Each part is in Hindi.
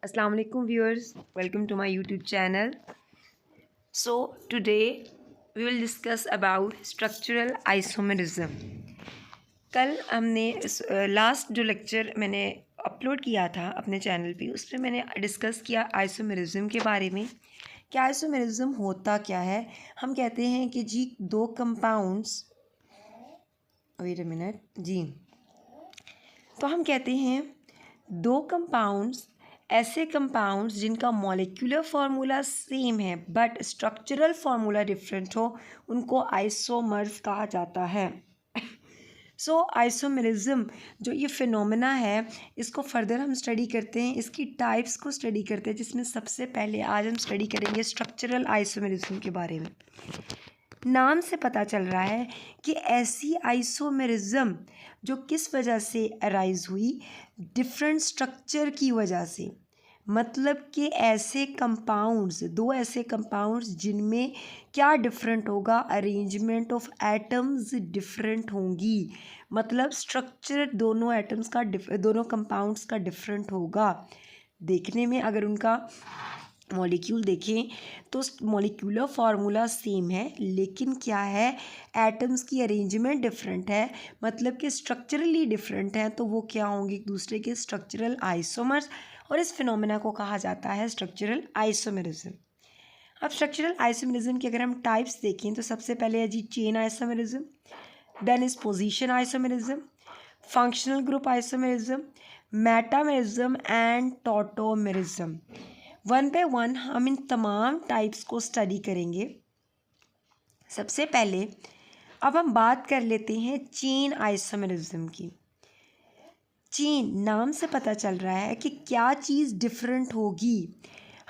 Assalamu alaikum viewers, welcome to my YouTube channel. So today we will discuss about structural isomerism. कल हमने लास्ट जो लेक्चर मैंने अपलोड किया था अपने चैनल पे उस पर मैंने डिस्कस किया आइसोमेरिज्म के बारे में कि आइसोमेरिज्म होता क्या है। हम कहते हैं कि जी दो कंपाउंड्स, वेट अ मिनट जी, तो हम कहते हैं दो कंपाउंड्स, ऐसे कंपाउंड्स जिनका मॉलिक्यूलर फार्मूला सेम है बट स्ट्रक्चरल फार्मूला डिफरेंट हो, उनको आइसोमर्स कहा जाता है। सो आइसोमेरिज्म जो ये फिनोमेना है, इसको फर्दर हम स्टडी करते हैं, इसकी टाइप्स को स्टडी करते हैं, जिसमें सबसे पहले आज हम स्टडी करेंगे स्ट्रक्चरल आइसोमेरिज्म के बारे में। नाम से पता चल रहा है कि ऐसी आइसोमेरिज्म जो किस वजह से अराइज हुई, डिफरेंट स्ट्रक्चर की वजह से, मतलब कि ऐसे कंपाउंड्स, दो ऐसे कंपाउंड्स जिनमें क्या डिफरेंट होगा, अरेंजमेंट ऑफ एटम्स डिफरेंट होंगी, मतलब स्ट्रक्चर दोनों एटम्स का दोनों कंपाउंड्स का डिफरेंट होगा। देखने में अगर उनका मॉलिक्यूल देखें तो मॉलिक्यूलर फार्मूला सेम है, लेकिन क्या है, एटम्स की अरेंजमेंट डिफरेंट है, मतलब कि स्ट्रक्चरली डिफरेंट है, तो वो क्या होंगे, एक दूसरे के स्ट्रक्चरल आइसोमर्स, और इस फिनोमेना को कहा जाता है स्ट्रक्चरल आइसोमेरिज्म। अब स्ट्रक्चरल आइसोमेरिज्म की अगर हम टाइप्स देखें तो सबसे पहले है जी chain isomerism, then is position isomerism, functional group isomerism, metamerism and tautomerism. One by one हम इन तमाम टाइप्स को स्टडी करेंगे। सबसे पहले अब हम बात कर लेते हैं चेन आइसोमेरिज्म की। चेन नाम से पता चल रहा है कि क्या चीज़ डिफरेंट होगी,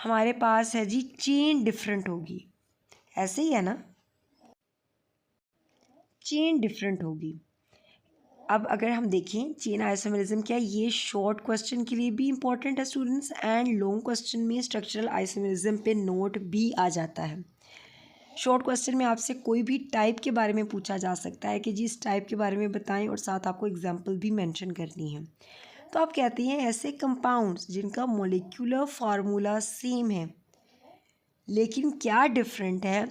हमारे पास है जी चेन डिफरेंट होगी, ऐसे ही है ना, चेन डिफरेंट होगी। अब अगर हम देखें चेन आइसोमेरिज्म क्या है, ये शॉर्ट क्वेश्चन के लिए भी इंपॉर्टेंट है स्टूडेंट्स, एंड लॉन्ग क्वेश्चन में स्ट्रक्चरल आइसोमेरिज्म पे नोट भी आ जाता है। शॉर्ट क्वेश्चन में आपसे कोई भी टाइप के बारे में पूछा जा सकता है कि जी इस टाइप के बारे में बताएं, और साथ आपको एग्जांपल भी मेंशन करनी है। तो आप कहते हैं ऐसे कंपाउंड्स जिनका मॉलिक्यूलर फार्मूला सेम है लेकिन क्या डिफरेंट है,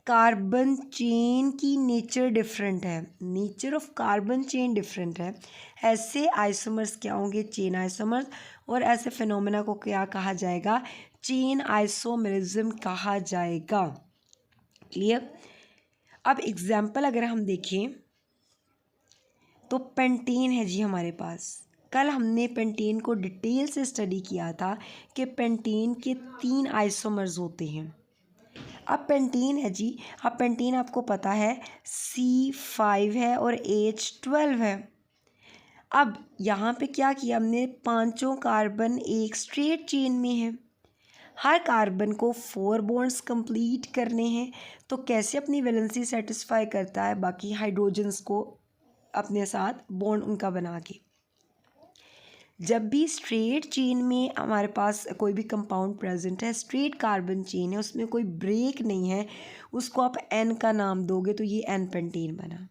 कार्बन चेन की नेचर डिफरेंट है, nature of carbon chain different है, ऐसे आइसोमर्स क्या होंगे, चेन आइसोमर्स, और ऐसे फिनोमेना को क्या कहा जाएगा, चेन आइसोमेरिज्म कहा जाएगा। क्लियर। अब एग्जाम्पल अगर हम देखें तो पेंटेन है जी हमारे पास। कल हमने पेंटेन को डिटेल से स्टडी किया था कि पेंटेन के 3 आइसोमर्स होते हैं। अब पेंटीन है जी, अब पेंटीन आपको पता है C5 है और H12 है। अब यहाँ पे क्या किया हमने, पांचों कार्बन एक स्ट्रेट चेन में है, हर कार्बन को 4 बॉन्ड्स कंप्लीट करने हैं, तो कैसे अपनी वैलेंसी सेटिस्फाई करता है बाकी हाइड्रोजन्स को अपने साथ बॉन्ड उनका बना के। जब भी स्ट्रेट चेन में हमारे पास कोई भी कंपाउंड प्रेजेंट है, स्ट्रेट कार्बन चेन है, उसमें कोई ब्रेक नहीं है, उसको आप एन का नाम दोगे तो ये एन पेंटेन बना।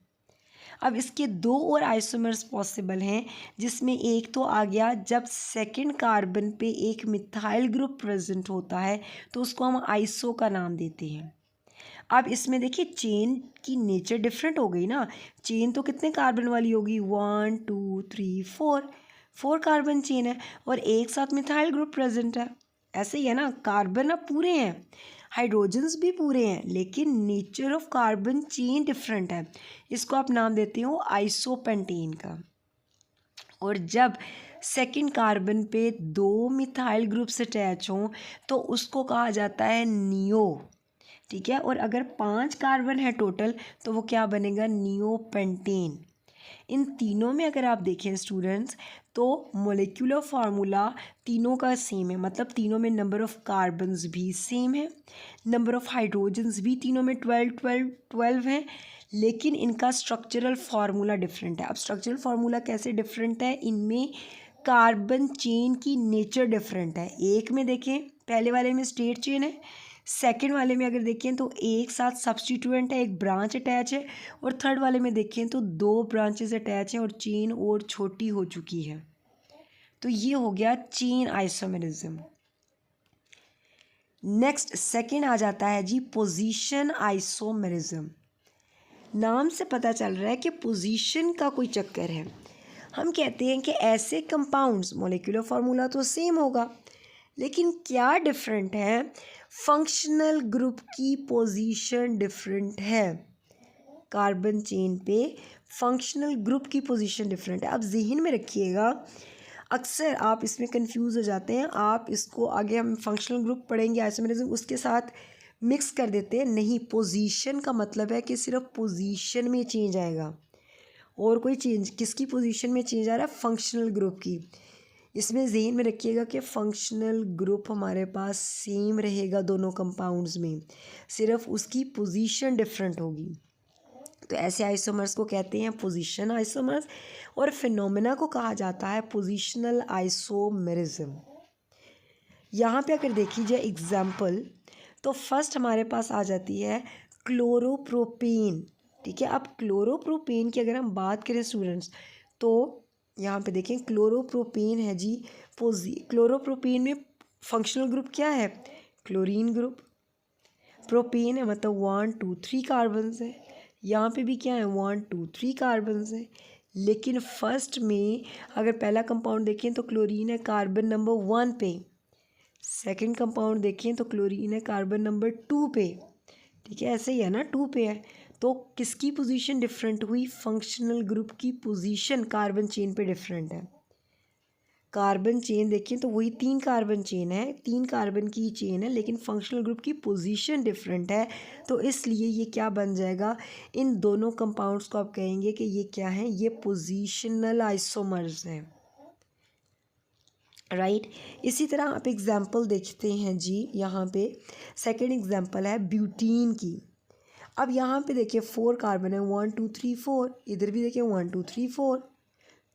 अब इसके 2 और आइसोमर्स पॉसिबल हैं, जिसमें एक तो आ गया जब सेकंड कार्बन पे एक मिथाइल ग्रुप प्रेजेंट होता है तो उसको हम आइसो का नाम देते हैं। अब इसमें देखिए चेन की नेचर डिफरेंट हो गई ना, चेन तो कितने कार्बन वाली होगी, 1 2 3 4 कार्बन चेन है, और एक साथ मिथाइल ग्रुप प्रेजेंट है, ऐसे ही है ना, कार्बन अब पूरे हैं, हाइड्रोजन्स भी पूरे हैं, लेकिन nature of carbon chain different है, इसको आप नाम देते हो आइसोपेंटेन का। और जब सेकंड कार्बन पे 2 मिथाइल ग्रुप्स अटैच हों तो उसको कहा जाता है नियो, ठीक है। और अगर 5 कार्बन है टोटल तो वो क्या बनेगा, नियोपेंटेन। इन तीनों में अगर आप देखें स्टूडेंट्स तो मोलिकुलर फार्मूला तीनों का सेम है, मतलब तीनों में नंबर ऑफ़ कार्बन्स भी सेम है, नंबर ऑफ़ हाइड्रोजन्स भी तीनों में 12 है, लेकिन इनका स्ट्रक्चरल फार्मूला डिफरेंट है। अब स्ट्रक्चरल फार्मूला कैसे डिफरेंट है, इनमें कार्बन चेन की नेचर डिफरेंट है। एक में देखें, पहले वाले में स्ट्रेट चेन है, सेकंड वाले में अगर देखें तो एक साथ सब्स्टिट्यूएंट है, एक ब्रांच अटैच है, और थर्ड वाले में देखें तो 2 ब्रांचेस अटैच हैं और चेन और छोटी हो चुकी है। तो ये हो गया चेन आइसोमेरिज्म। नेक्स्ट सेकंड आ जाता है जी पोजीशन आइसोमेरिज्म। नाम से पता चल रहा है कि पोजीशन का कोई चक्कर है। हम कहते हैं कि ऐसे कंपाउंड्स, मॉलिक्यूलर फार्मूला तो सेम होगा लेकिन क्या डिफरेंट है, फंक्शनल ग्रुप की पोजीशन डिफरेंट है। कार्बन चेन पे फंक्शनल ग्रुप की पोजीशन डिफरेंट है। अब जहन में रखिएगा, अक्सर आप इसमें कंफ्यूज हो जाते हैं। आप इसको आगे हम फंक्शनल ग्रुप पढ़ेंगे आइसोमेरिज्म, उसके साथ मिक्स कर देते हैं। नहीं, पोजीशन का मतलब है कि सिर्फ पोजीशन में चेंज आएगा और कोई चेंज किसकी पोजीशन में चेंज आ रहा है, फंक्शनल ग्रुप की। इसमें जहन में रखिएगा कि फंक्शनल ग्रुप हमारे पास सेम रहेगा दोनों कंपाउंड्स में, सिर्फ उसकी पोजीशन डिफरेंट होगी। तो ऐसे आइसोमर्स को कहते हैं पोजीशन आइसोमर्स और फिनोमेना को कहा जाता है पोजीशनल आइसोमेरिज्म। यहाँ पे अगर देखी जाए एग्जाम्पल, तो फर्स्ट हमारे पास आ जाती है क्लोरोप्रोपेन। ठीक है, अब क्लोरोप्रोपेन की अगर हम बात करें स्टूडेंट्स, तो यहाँ पे देखें क्लोरोप्रोपेन है जी। क्लोरोप्रोपेन में फंक्शनल ग्रुप क्या है, क्लोरीन ग्रुप। प्रोपेन है मतलब 1 2 3 कार्बन है। यहाँ पे भी क्या है, 1 2 3 कार्बन है। लेकिन फर्स्ट में अगर पहला कंपाउंड देखें तो क्लोरीन है कार्बन नंबर 1 पे, सेकंड कंपाउंड देखें तो क्लोरीन है कार्बन नंबर 2 पे। ठीक है, ऐसे ही है ना, 2 पे है। तो किसकी पोजीशन डिफरेंट हुई, फंक्शनल ग्रुप की पोजीशन कार्बन चेन पे डिफरेंट है। कार्बन चेन देखिए तो वही 3 कार्बन चेन है, 3 कार्बन की चेन है, लेकिन फंक्शनल ग्रुप की पोजीशन डिफरेंट है। तो इसलिए ये क्या बन जाएगा, इन दोनों कंपाउंड्स को आप कहेंगे कि ये क्या है, ये पोजीशनल आइसोमर्स हैं। राइट। इसी तरह आप एग्जाम्पल देखते हैं जी, यहाँ पे सेकेंड एग्जाम्पल है ब्यूटीन की। अब यहाँ पे देखिए 4 कार्बन है, 1 2 3 4। इधर भी देखिए 1 2 3 4,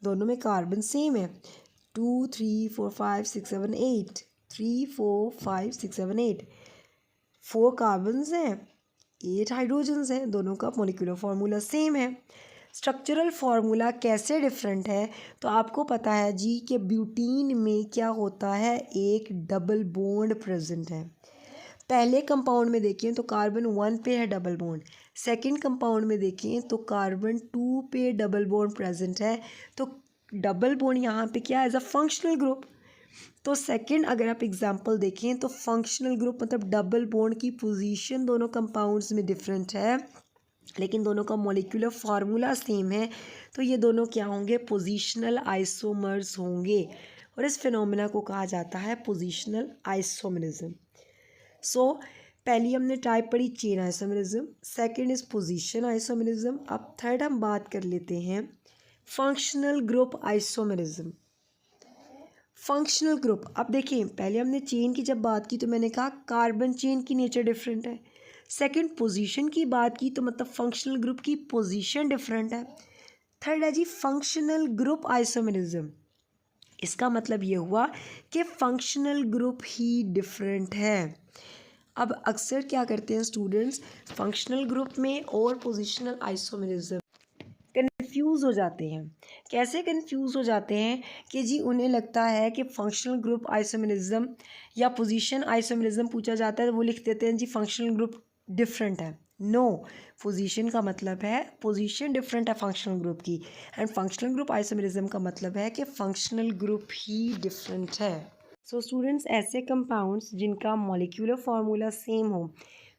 दोनों में कार्बन सेम है। 2 3 4 5 6 7 8, 3 4 5 6 7 8, 4 कार्बन्स हैं, 8 हाइड्रोजन्स हैं, दोनों का मॉलिक्यूलर फार्मूला सेम है। स्ट्रक्चरल फार्मूला कैसे डिफरेंट है, तो आपको पता है जी कि ब्यूटीन में क्या होता है, एक डबल बॉन्ड प्रेजेंट है। पहले कंपाउंड में देखें तो कार्बन 1 पे है डबल बॉन्ड, सेकंड कंपाउंड में देखें तो कार्बन 2 पे डबल बॉन्ड प्रेजेंट है। तो डबल बॉन्ड यहाँ पे क्या है, एज अ फंक्शनल ग्रुप। तो सेकंड अगर आप एग्जांपल देखें तो फंक्शनल ग्रुप मतलब डबल बॉन्ड की पोजीशन दोनों कंपाउंड्स में डिफरेंट है, लेकिन दोनों का मॉलिक्यूलर फार्मूला सेम है। तो ये दोनों क्या होंगे, पोजीशनल आइसोमर्स होंगे और इस फिनोमेना को कहा जाता है पोजीशनल आइसोमेरिज्म। सो पहली हमने टाइप पढ़ी chain isomerism, second is position isomerism. अब थर्ड हम बात कर लेते हैं functional group isomerism. Functional group, अब देखिए पहले हमने चेन की जब बात की तो मैंने कहा कार्बन चेन की नेचर डिफरेंट है। सेकंड पोजीशन की बात की तो मतलब फंक्शनल ग्रुप की पोजीशन डिफरेंट है। थर्ड है जी फंक्शनल ग्रुप आइसोमेरिज्म। इसका मतलब ये हुआ कि फंक्शनल ग्रुप ही डिफरेंट है। अब अक्सर क्या करते हैं स्टूडेंट्स, फंक्शनल ग्रुप में और पोजीशनल आइसोमेरिज्म कंफ्यूज हो जाते हैं। कैसे कंफ्यूज हो जाते हैं कि जी उन्हें लगता है कि फंक्शनल ग्रुप आइसोमेरिज्म या पोजीशन आइसोमेरिज्म पूछा जाता है तो वो लिख देते हैं जी फंक्शनल ग्रुप डिफरेंट है। नो, पोजीशन का मतलब है पोजीशन डिफरेंट है फंक्शनल ग्रुप की, एंड फंक्शनल ग्रुप आइसोमेरिज्म का मतलब है कि फंक्शनल ग्रुप ही डिफरेंट है। सो स्टूडेंट्स, ऐसे कंपाउंड्स जिनका मॉलिक्यूलर फार्मूला सेम हो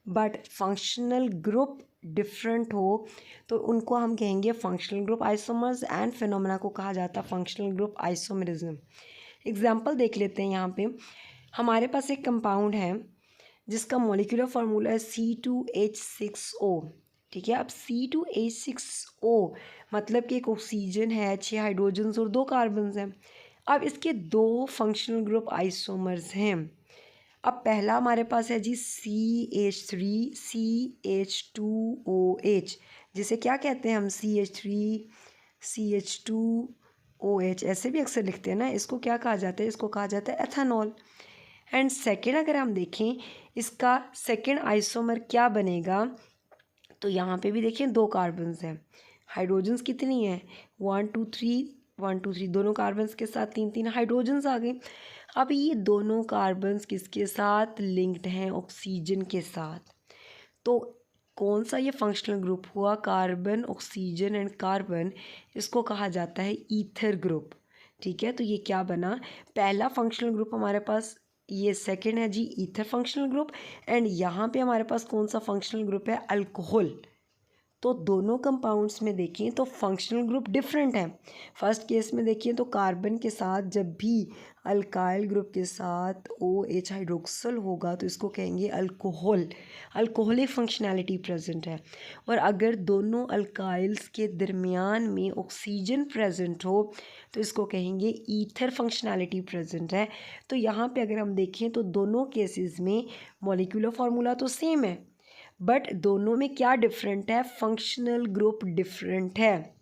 बट फंक्शनल ग्रुप डिफरेंट हो तो उनको हम कहेंगे functional group isomers, and phenomena को कहा जाता है फंक्शनल ग्रुप आइसोमेरिज्म। एग्जांपल देख लेते हैं। यहाँ पे हमारे पास एक कंपाउंड है जिसका मॉलिक्यूलर फार्मूला है C2H6O। ठीक है, अब C2H6O मतलब कि एक ऑक्सीजन है, 6 हाइड्रोजन्स और 2 कार्बन्स हैं। अब इसके 2 फंक्शनल ग्रुप आइसोमर्स हैं। अब पहला हमारे पास है जी CH3CH2OH, जिसे क्या कहते हैं हम, CH3CH2OH ऐसे भी अक्सर लिखते हैं ना। इसको क्या कहा जाता है, इसको कहा जाता है एथेनॉल। एंड सेकेंड अगर हम देखें इसका सेकेंड आइसोमर क्या बनेगा, तो यहाँ पे भी देखिए 2 कार्बन्स हैं, हाइड्रोजन्स कितनी हैं, 1 2 3 1 2 3, दोनों कार्बन्स के साथ 3 3 हाइड्रोजन्स आ गए। अब ये दोनों कार्बन्स किसके साथ लिंक्ड हैं? ऑक्सीजन के साथ। तो कौन सा ये फंक्शनल ग्रुप हुआ? कार्बन, ऑक्सीजन एंड कार्बन, इसको कहा जाता है ईथर ग्रुप। ठीक है, तो ये क्या बना? पहला फंक्शनल ग्रुप हमारे पास, ये सेकंड है जी ईथर फंक्शनल ग्रुप, एंड यहाँ पे हमारे पास कौन सा फंक्शनल ग्रुप है? अल्कोहल। तो दोनों कंपाउंड्स में देखें तो फंक्शनल ग्रुप डिफरेंट है। फर्स्ट केस में देखिए तो कार्बन के साथ जब भी अल्काइल ग्रुप के साथ OH हाइड्रोक्सल होगा तो इसको कहेंगे अल्कोहल, अल्कोहलिक फंक्शनैलिटी प्रेजेंट है। और अगर दोनों अल्काइल्स के दरमियान में ऑक्सीजन प्रेजेंट हो तो इसको कहेंगे ईथर फंक्शनैलिटी प्रेजेंट है। तो यहाँ पे अगर हम देखें तो दोनों केसेस में मॉलिक्यूलर फार्मूला तो सेम है, बट दोनों में क्या डिफरेंट है? फंक्शनल ग्रुप डिफरेंट है।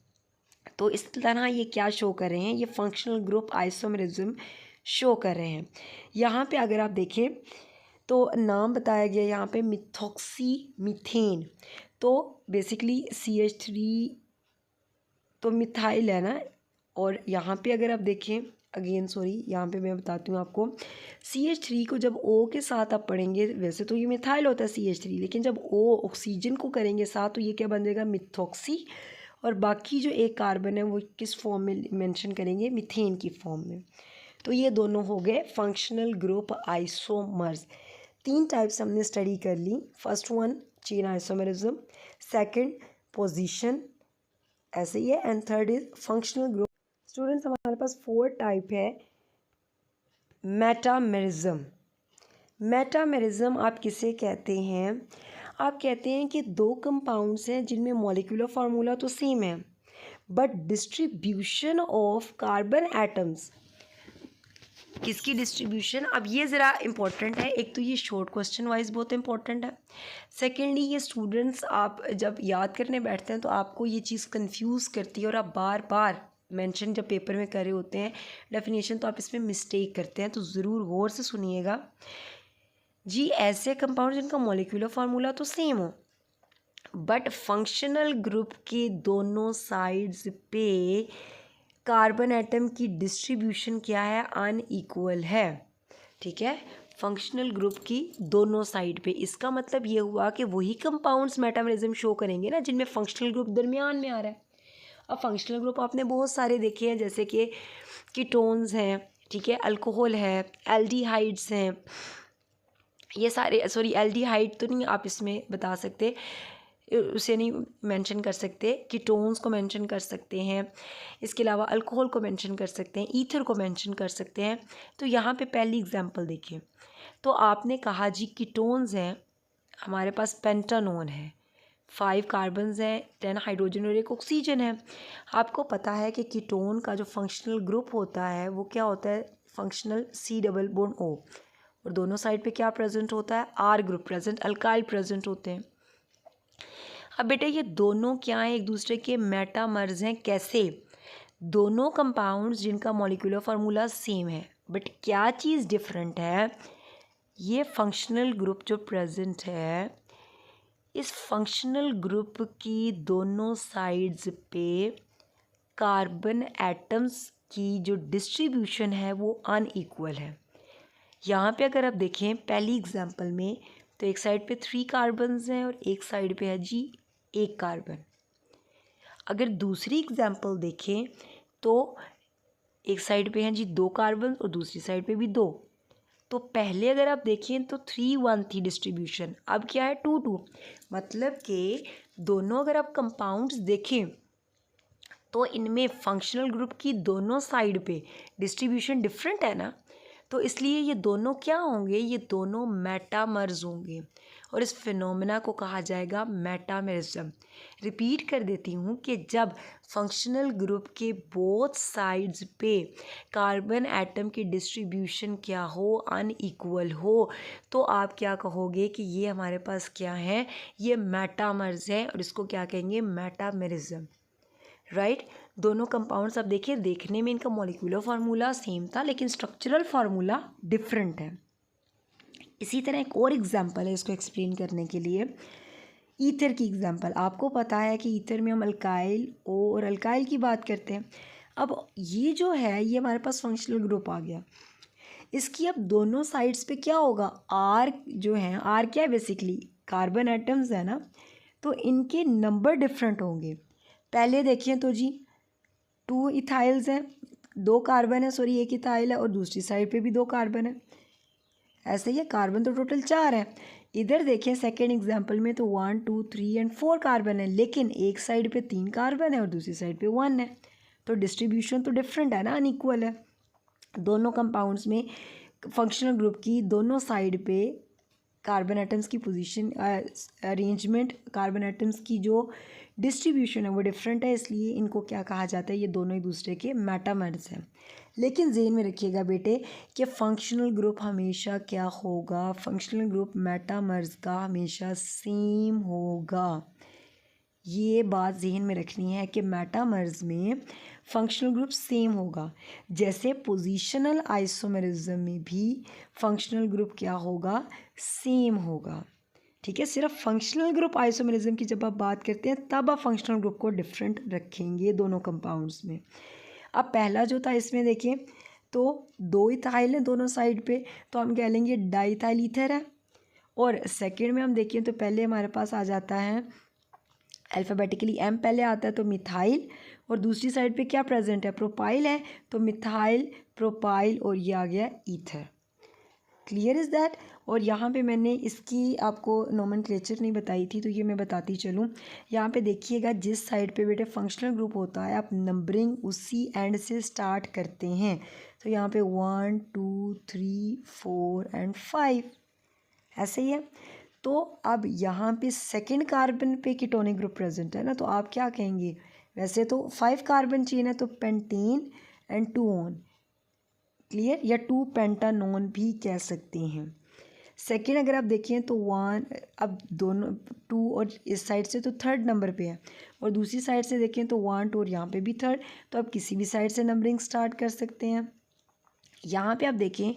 तो इस तरह ये क्या शो कर रहे हैं? ये फंक्शनल ग्रुप आइसोमेरिज्म शो कर रहे हैं। यहाँ पे अगर आप देखें तो नाम बताया गया यहाँ पे मिथॉक्सी मीथेन। तो बेसिकली CH3 तो मिथाइल है ना, और यहाँ पे अगर आप देखें अगेन सॉरी यहाँ पे मैं बताती हूँ आपको, CH3 को जब O के साथ आप पढ़ेंगे, वैसे तो ये मिथाइल होता है CH3, लेकिन जब O ऑक्सीजन को करेंगे साथ तो ये क्या बन जाएगा? मिथॉक्सी। और बाकी जो एक कार्बन है वो किस फॉर्म में मेंशन करेंगे? मीथेन की फॉर्म में। तो ये दोनों हो गए फंक्शनल ग्रुप आइसोमर्स। 3 टाइप्स हमने स्टडी कर ली। First one chain isomerism, second position ऐसे ही है, and third is functional group. Students हमारे पास 4 टाइप है। मेटामेरिज्म, मेटामेरिज्म आप किसे कहते हैं? आप कहते हैं कि 2 कंपाउंड्स हैं जिनमें मॉलिक्यूलर फार्मूला तो सेम है, but distribution of carbon atoms, किसकी डिस्ट्रीब्यूशन? अब ये ज़रा इम्पोर्टेंट है। एक तो ये शॉर्ट क्वेश्चन वाइज बहुत इंपॉर्टेंट है। सेकेंडली ये स्टूडेंट्स आप जब याद करने बैठते हैं तो आपको ये चीज़ कंफ्यूज करती है और आप बार बार मेंशन जब पेपर में कर रहे होते हैं डेफिनेशन तो आप इसमें मिस्टेक करते हैं। तो ज़रूर गौर से सुनिएगा जी। ऐसे कंपाउंड जिनका मॉलिक्यूलर फार्मूला तो सेम हो बट फंक्शनल ग्रुप के दोनों साइड्स पे कार्बन एटम की डिस्ट्रीब्यूशन क्या है? अनइक्वल है। ठीक है, फंक्शनल ग्रुप की दोनों साइड पे। इसका मतलब ये हुआ कि वही कंपाउंड्स मेटामेरिज्म शो करेंगे ना जिनमें फंक्शनल ग्रुप दरमियान में आ रहा है। अब फंक्शनल ग्रुप आपने बहुत सारे देखे हैं, जैसे कि कीटोन्स हैं, ठीक है, अल्कोहल है, एल्डिहाइड्स हैं, ये सारे, सॉरी एल्डिहाइड तो नहीं आप इसमें बता सकते, उसे नहीं मेंशन कर सकते, कीटोन्स को मेंशन कर सकते हैं, इसके अलावा अल्कोहल को मेंशन कर सकते हैं, ईथर को मेंशन कर सकते हैं। तो यहाँ पे पहली एग्जांपल देखिए, तो आपने कहा जी कीटोन्स हैं, हमारे पास पेंटानोन है, 5 कार्बन्स हैं, 10 हाइड्रोजन और 1 ऑक्सीजन है। आपको पता है कि कीटोन का जो फंक्शनल ग्रुप होता है वो क्या होता है? Functional C double bond O, और दोनों साइड पे क्या प्रेजेंट होता है? R group present, alkyl present होते हैं। अब बेटे ये दोनों क्या हैं? एक दूसरे के मेटामर्स हैं। कैसे? दोनों कंपाउंड्स जिनका मॉलिक्यूलर फार्मूला सेम है बट क्या चीज़ डिफरेंट है? ये फंक्शनल ग्रुप जो प्रेजेंट है, इस फंक्शनल ग्रुप की दोनों साइड्स पे कार्बन एटम्स की जो डिस्ट्रीब्यूशन है वो अनइक्वल है। यहाँ पे अगर आप देखें पहली एग्जांपल में तो एक साइड पे 3 कार्बन्स हैं और एक साइड पे है जी 1 कार्बन। अगर दूसरी एग्जांपल देखें तो एक साइड पे हैं जी 2 कार्बन और दूसरी साइड पे भी 2। तो पहले अगर आप देखें तो 3-1 थी डिस्ट्रीब्यूशन, अब क्या है 2-2। मतलब कि दोनों अगर आप कंपाउंड्स देखें तो इनमें फंक्शनल ग्रुप की दोनों साइड पे डिस्ट्रीब्यूशन डिफरेंट है ना, तो इसलिए ये दोनों क्या होंगे? ये दोनों मेटामर्स होंगे और इस फिनोमेना को कहा जाएगा मेटामेरिज्म। रिपीट कर देती हूँ कि जब फंक्शनल ग्रुप के बोथ साइड्स पे कार्बन एटम की डिस्ट्रीब्यूशन क्या हो? अनइक्वल हो, तो आप क्या कहोगे कि ये हमारे पास क्या है? ये मेटामर्स है और इसको क्या कहेंगे? मेटामेरिज्म। राइट। दोनों कंपाउंड्स अब देखिए, देखने में इनका मॉलिक्यूलर फार्मूला सेम था लेकिन स्ट्रक्चरल फार्मूला डिफरेंट है। इसी तरह एक और एग्जांपल है इसको एक्सप्लेन करने के लिए, ईथर की एग्जांपल। आपको पता है कि ईथर में हम अल्काइल O और अल्काइल की बात करते हैं। अब ये जो है ये हमारे पास फंक्शनल ग्रुप आ गया। इसकी अब दोनों साइड्स पे क्या होगा, आर जो है, आर क्या है बेसिकली कार्बन एटम्स है ना, तो इनके नंबर डिफरेंट होंगे। पहले देखिए तो जी 2 इथाइल्स हैं, 2 कार्बन है, सॉरी 1 इथाइल है, और दूसरी साइड पे भी 2 कार्बन है। ऐसे ही कार्बन तो टोटल 4 है। इधर देखिए सेकेंड एग्जाम्पल में तो 1 2 3 एंड 4 कार्बन है, लेकिन एक साइड पे 3 कार्बन है और दूसरी साइड पे 1 है, तो डिस्ट्रीब्यूशन तो डिफरेंट है ना, अनइक्वल है। दोनों कंपाउंड्स में फंक्शनल ग्रुप की दोनों साइड पे कार्बन एटम्स की पोजीशन अरेंजमेंट, कार्बन एटम्स की जो डिस्ट्रीब्यूशन है वो डिफरेंट है, इसलिए इनको क्या कहा जाता है, ये दोनों एक दूसरे के मेटामर्स हैं। लेकिन ज़हन में रखिएगा बेटे कि फंक्शनल ग्रुप हमेशा क्या होगा, फंक्शनल ग्रुप मेटामर्स का हमेशा सेम होगा। ये बात जहन में रखनी है कि मेटामर्स में फंक्शनल ग्रुप सेम होगा। जैसे पोजीशनल आइसोमेरिज्म में भी फंक्शनल ग्रुप क्या होगा, सेम होगा। ठीक है, सिर्फ फंक्शनल ग्रुप आइसोमेरिज्म की जब आप बात करते हैं तब आप फंक्शनल ग्रुप को डिफरेंट रखेंगे दोनों कंपाउंड्स में। अब पहला जो था इसमें देखिए तो 2 इथाइल हैं दोनों साइड पे, तो हम कह लेंगे डाइथाइल ईथर है। और सेकेंड में हम देखिए तो पहले हमारे पास आ जाता है अल्फ़ाबेटिकली एम पहले आता है तो मिथाइल, और दूसरी साइड पे क्या प्रेजेंट है, प्रोपाइल है, तो मिथाइल प्रोपाइल और ये आ गया ईथर। Clear is that. और यहाँ पे मैंने इसकी आपको नोमेनक्लेचर नहीं बताई थी, तो ये मैं बताती चलूँ। यहाँ पे देखिएगा जिस साइड पे बेटे फंक्शनल ग्रुप होता है आप नंबरिंग उसी एंड से स्टार्ट करते हैं। तो यहाँ पे 1 2 3 4 एंड 5 ऐसे ही है। तो अब यहाँ पे सेकेंड कार्बन पे कीटोनिक ग्रुप प्रेजेंट है ना, तो आप क्या कहेंगे, वैसे तो 5 कार्बन चेन है तो पेंटेन एंड 2 ऑन, क्लियर, या 2 पेंटानोन भी कह सकते हैं। सेकेंड अगर आप देखें तो 1, अब दोनों 2 और इस साइड से तो थर्ड नंबर पे है, और दूसरी साइड से देखें तो 1 2 और यहाँ पे भी थर्ड, तो आप किसी भी साइड से नंबरिंग स्टार्ट कर सकते हैं। यहाँ पे आप देखें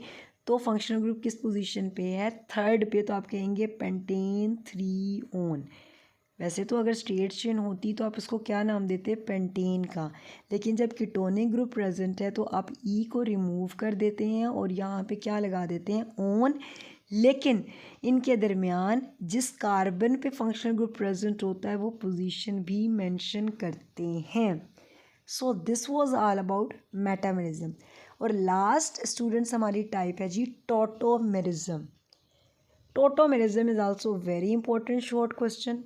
तो फंक्शनल ग्रुप किस पोजीशन पे है, थर्ड पे, तो आप कहेंगे पेंटेन 3 ऑन। वैसे तो अगर स्ट्रेट चेन होती तो आप इसको क्या नाम देते, पेंटेन का, लेकिन जब कीटोनिक ग्रुप प्रेजेंट है तो आप ई को रिमूव कर देते हैं और यहाँ पे क्या लगा देते हैं, ऑन। लेकिन इनके दरमियान जिस कार्बन पे फंक्शनल ग्रुप प्रेजेंट होता है वो पोजीशन भी मेंशन करते हैं। So this was all about metamerism. और लास्ट स्टूडेंट्स हमारी टाइप है जी tautomerism. Tautomerism is also very important short question,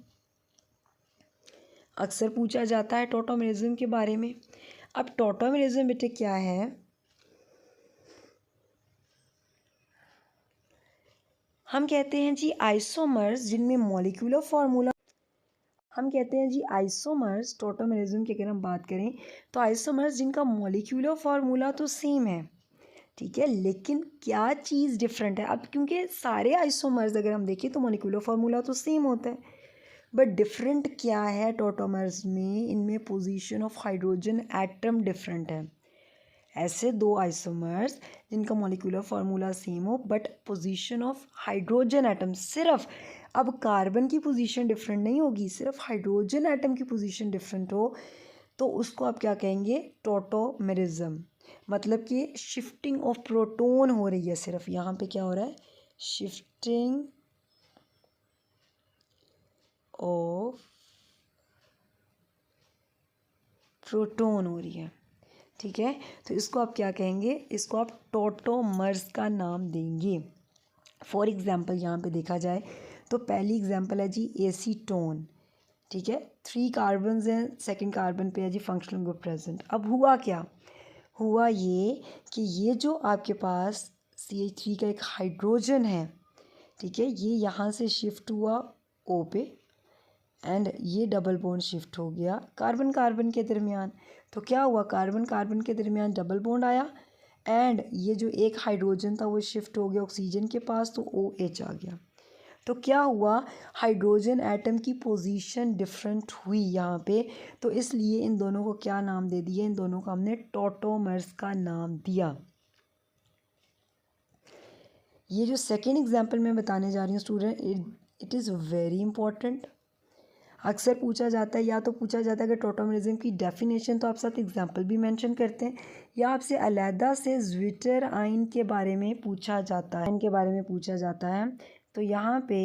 अक्सर पूछा जाता है टोटोमेरिज्म के बारे में। अब टोटोमेरिज्म बेटे क्या है, हम कहते हैं जी आइसोमर्स जिनमें मॉलिक्यूलर फार्मूला, हम कहते हैं जी आइसोमर्स, टोटोमेरिज्म की अगर हम बात करें तो आइसोमर्स जिनका मॉलिक्यूलर फार्मूला तो सेम है, ठीक है, लेकिन क्या चीज़ डिफरेंट है। अब क्योंकि सारे आइसोमर्स अगर हम देखें तो मॉलिक्यूलर फार्मूला तो सेम होता है, बट डिफरेंट क्या है टोटोमर्स में, इनमें position of hydrogen atom different है। ऐसे 2 आइसोमर्स जिनका मॉलिक्यूलर फार्मूला सेम हो but position of hydrogen atom, सिर्फ अब कार्बन की पोजीशन डिफरेंट नहीं होगी, सिर्फ हाइड्रोजन एटम की पोजीशन डिफरेंट हो, तो उसको आप क्या कहेंगे, टोटोमेरिज्म। मतलब कि शिफ्टिंग ऑफ प्रोटोन हो रही है, सिर्फ यहाँ पे क्या हो रहा है, शिफ्टिंग ऑफ प्रोटोन हो रही है, ठीक है। तो इसको आप क्या कहेंगे, इसको आप टोटोमर्स का नाम देंगे। फॉर एग्जांपल यहाँ पे देखा जाए तो पहली एग्जांपल है जी एसीटोन, ठीक है, 3 कार्बन्स हैं, सेकंड कार्बन पे है जी फंक्शनल ग्रुप प्रेजेंट। अब हुआ क्या, हुआ ये कि ये जो आपके पास CH3 का एक हाइड्रोजन है, ठीक है, ये यहाँ से शिफ्ट हुआ O पे, एंड ये डबल बॉन्ड शिफ्ट हो गया कार्बन कार्बन के दरमियान। तो क्या हुआ, कार्बन कार्बन के दरमियान डबल बॉन्ड आया, एंड ये जो एक हाइड्रोजन था वो शिफ्ट हो गया ऑक्सीजन के पास, तो OH आ गया। तो क्या हुआ, हाइड्रोजन एटम की पोजीशन डिफरेंट हुई यहाँ पे, तो इसलिए इन दोनों को क्या नाम दे दिया, इन दोनों को हमने टोटोमर्स का नाम दिया। ये जो सेकेंड एग्जाम्पल मैं बताने जा रही हूँ student, it is very important. अक्सर पूछा जाता है, या तो पूछा जाता है कि टॉटोमरिज्म की डेफिनेशन, तो आप साथ एग्जांपल भी मेंशन करते हैं, या आपसे अलहदा से ज्विटर आइन के बारे में पूछा जाता है, इनके बारे में पूछा जाता है। तो यहाँ पे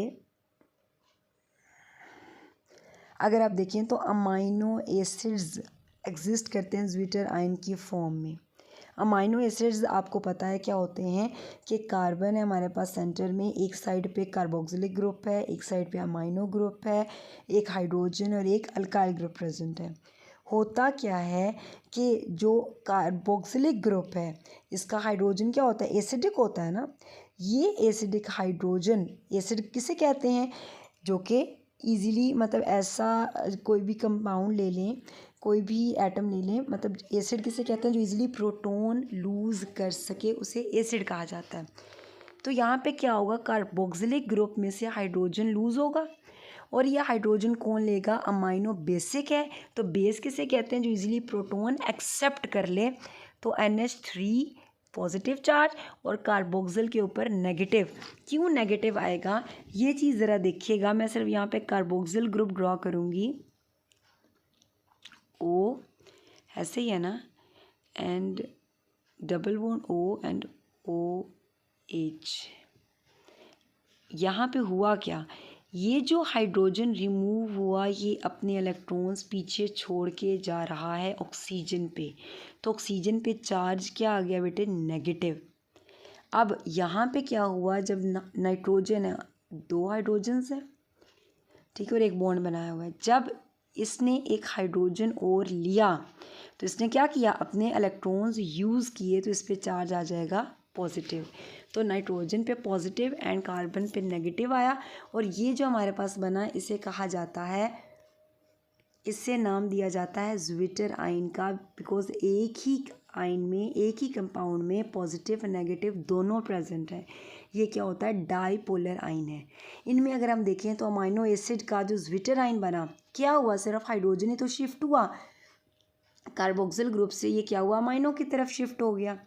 अगर आप देखें तो अमाइनो एसिड्स एग्जिस्ट करते हैं ज्विटर आयन की फॉर्म में। अमाइनो एसिड्स आपको पता है क्या होते हैं कि कार्बन है हमारे पास सेंटर में, एक साइड पे कार्बोक्सिलिक ग्रुप है, एक साइड पे अमाइनो ग्रुप है, एक हाइड्रोजन और एक अल्काइल ग्रुप प्रेजेंट है। होता क्या है कि जो कार्बोक्सिलिक ग्रुप है इसका हाइड्रोजन क्या होता है, एसिडिक होता है ना। ये एसिडिक हाइड्रोजन, एसिड किसे कहते हैं, जो कि ईज़िली मतलब ऐसा कोई भी कंपाउंड ले लें, कोई भी एटम ले लें, मतलब एसिड किसे कहते हैं, जो इजीली प्रोटॉन लूज़ कर सके उसे एसिड कहा जाता है। तो यहाँ पे क्या होगा, कार्बोक्सिलिक ग्रुप में से हाइड्रोजन लूज़ होगा, और यह हाइड्रोजन कौन लेगा, अमाइनो बेसिक है, तो बेस किसे कहते हैं, जो इजीली प्रोटॉन एक्सेप्ट कर ले। तो NH3 पॉजिटिव चार्ज और कार्बोक्सिल के ऊपर नेगेटिव। क्यों नेगेटिव आएगा ये चीज़ ज़रा देखिएगा। मैं सिर्फ यहाँ पे कार्बोक्सिल ग्रुप ड्रॉ करूँगी, O ऐसे ही है ना, and double bond O and OH। यहाँ पे हुआ क्या, ये जो हाइड्रोजन रिमूव हुआ ये अपने इलेक्ट्रॉन्स पीछे छोड़ के जा रहा है ऑक्सीजन पे, तो ऑक्सीजन पे चार्ज क्या आ गया बेटे, नेगेटिव। अब यहाँ पे क्या हुआ, जब नाइट्रोजन है, 2 हाइड्रोजन्स हैं, ठीक है, और एक बॉन्ड बनाया हुआ है, जब इसने एक हाइड्रोजन और लिया तो इसने क्या किया, अपने इलेक्ट्रॉन्स यूज़ किए, तो इस पर चार्ज आ जाएगा पॉजिटिव। तो नाइट्रोजन पे पॉजिटिव एंड कार्बन पे नेगेटिव आया, और ये जो हमारे पास बना इसे कहा जाता है, इससे नाम दिया जाता है ज्विटर आयन का, बिकॉज एक ही आयन में, एक ही कंपाउंड में पॉजिटिव नेगेटिव दोनों प्रेजेंट है। ये क्या होता है, डाईपोलर आयन है। इनमें अगर हम देखें तो अमाइनो एसिड का जो ज्विटर आयन बना, क्या हुआ, सिर्फ हाइड्रोजन ही तो शिफ्ट हुआ कार्बोक्सिल ग्रुप से, ये क्या हुआ, अमाइनो की तरफ शिफ्ट हो गया।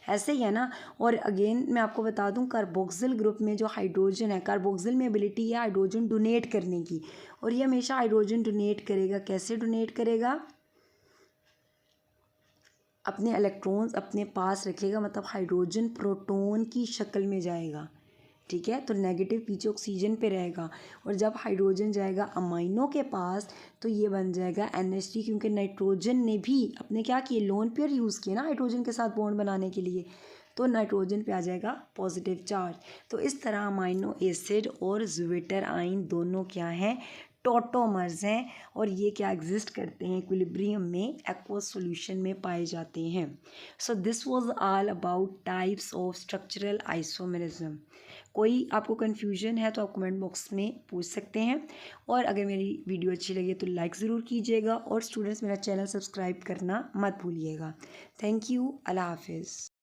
ऐसे ही है ना। और अगेन मैं आपको बता दूं, कार्बोक्सिल ग्रुप में जो हाइड्रोजन है, कार्बोक्सिल में एबिलिटी है हाइड्रोजन डोनेट करने की, और ये हमेशा हाइड्रोजन डोनेट करेगा। कैसे डोनेट करेगा, अपने इलेक्ट्रॉन्स अपने पास रखेगा, मतलब हाइड्रोजन प्रोटॉन की शक्ल में जाएगा, ठीक है। तो नेगेटिव पीछे ऑक्सीजन पे रहेगा, और जब हाइड्रोजन जाएगा अमाइनो के पास तो ये बन जाएगा NH3, क्योंकि नाइट्रोजन ने भी अपने क्या किए, लोन पेयर यूज़ किए ना हाइड्रोजन के साथ बॉन्ड बनाने के लिए, तो नाइट्रोजन पे आ जाएगा पॉजिटिव चार्ज। तो इस तरह अमाइनो एसिड और ज्विटर आयन दोनों क्या हैं, टॉटोमर्स हैं, और ये क्या एग्जिस्ट करते हैं, इक्विलिब्रियम में एक्वस सॉल्यूशन में पाए जाते हैं। So this was all about types of structural isomerism. कोई आपको कन्फ्यूजन है तो आप कमेंट बॉक्स में पूछ सकते हैं, और अगर मेरी वीडियो अच्छी लगे तो लाइक ज़रूर कीजिएगा, और स्टूडेंट्स मेरा चैनल सब्सक्राइब करना मत भूलिएगा। थैंक यू, अल्लाह हाफिज़।